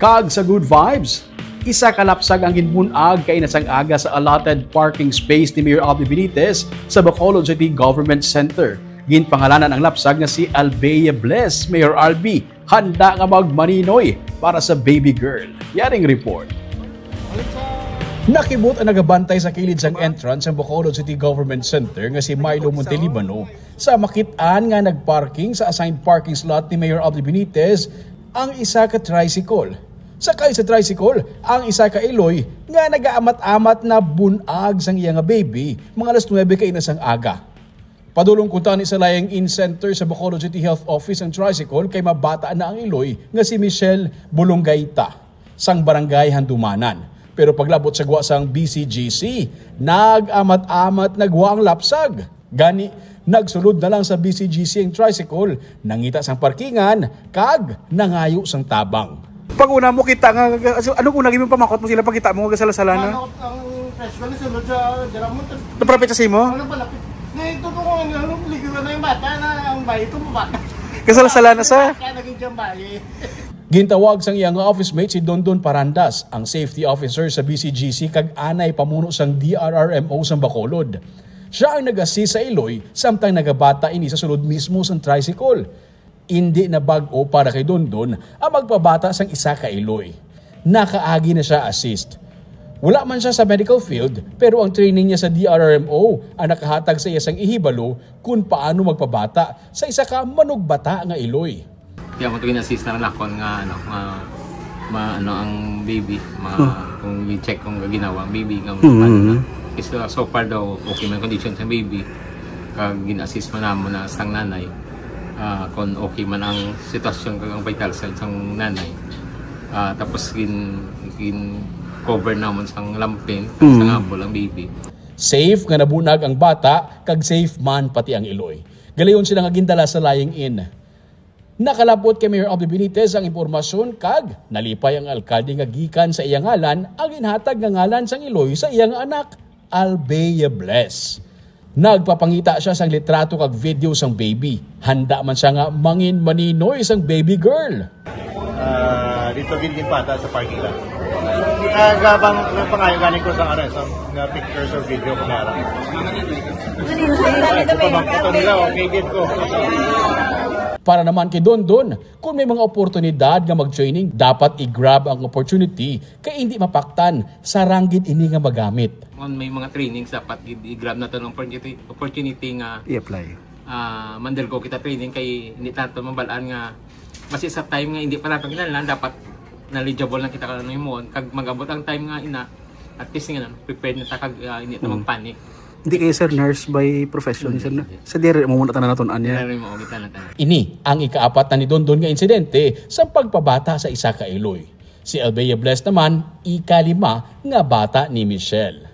Kag sa good vibes, isa kalapsag ang ginmunag kay nasang aga sa allotted parking space ni Mayor Albie Benitez sa Bacolod City Government Center. Ginpangalanan ang lapsag na si Albea Bless. Mayor Albie, handa nga magmaninoy para sa baby girl. Yaring report. Nakibot ang nagabantay sa kilid sang entrance ng Bacolod City Government Center nga si Milo Montelibano sa makitaan nga nagparking sa assigned parking slot ni Mayor Albie Benitez ang isa ka tricycle. Sakay sa tricycle, ang isa ka iloy nga nagaamat-amat na bunag sang iya nga baby mga alas 9 kay inasang aga. Padulong kunta ni sa layang in-center sa Bacolod City Health Office ang tricycle kay mabata na ang iloy nga si Michelle Bulonggaita sang barangay Handumanan. Pero paglabot sa guwa sang BCGC, nag-amat-amat nagwa ang lapsag. Gani, nagsulod na lang sa BCGC ang tricycle, nangita sang parkingan, kag nangayo sang tabang. Pag una mo kita nga, ano kung naging pamakot mo sila pagkita mo nga salasala na? Ang tricycle sunod sa Jaramon. Napalapit sa simo? Ano palapit? Ngayon ito kung ano, ligawan na yung bata na ang bayi ito mo bata. Kasalasala na sa? Kaya naging diyang bayi. Gintawag sang iyang office mate si Dondon Parandas, ang safety officer sa BCGC kag anay pamuno sang DRRMO sang Bacolod. Siya ang nag-assist sa iloy samtang nagabata ini sa sulod mismo sang tricycle. Hindi na bag-o para kay Dondon ang magpabata sang isa ka iloy. Nakaagi na siya assist. Wala man siya sa medical field pero ang training niya sa DRRMO ang nakahatag sa iya sang ihibalo kung paano magpabata sa isa ka manugbata nga iloy. Kaya mo ito gina-assist na lakon nga ano ang baby, kung i-check kung ginawa ang baby nga paano na. Kasi so far daw okay man condition sa baby. Kag gina-assist mo na mo na sang nanay. Kung okay man ang sitwasyon kag ang vital signs sang nanay. Tapos cover namon sang lampin sang abol ang baby. Safe nga nabunag ang bata kag safe man pati ang iloy. Galayon sila nga gindala sa lying in. Nakalapot kay Mayor Albie Benitez ang impormasyon kag nalipay ang alkalde nga gikan sa iyang ngalan ang ginhatag nga ngalan sang iloy sa iyang anak, Albea Bless. Nagpapangita siya sang litrato kag video sang baby. Handa man siya nga mangin maninoy sang baby girl. Dito gin pata sa parking lot. Gabang pangayo galing ko sa ares nga pictures or video ko meron. Ito nila okay gid ko. Para naman kay Dondon, kung may mga oportunidad nga mag-training, dapat i-grab ang opportunity kay hindi mapaktan sa ranggit ini nga magamit. May mga trainings dapat i-grab na ito ng opportunity nga I-apply. mandelgo kita training kay hindi tato mabalaan nga kasi sa time nga hindi pa natin kinalan dapat knowledgeable na kita kanang mo kag magabot ang time nga ina at least nga prepared na ta kag hindi ta magpanic. Hindi kayo sir nurse by profession sir na. Sa dire mo muna tanan naton anya. Ini ang ikaapat na ni Dondon nga insidente sa pagpabata sa isa ka iloy. Si Albea Bless naman ikalima nga bata ni Michelle.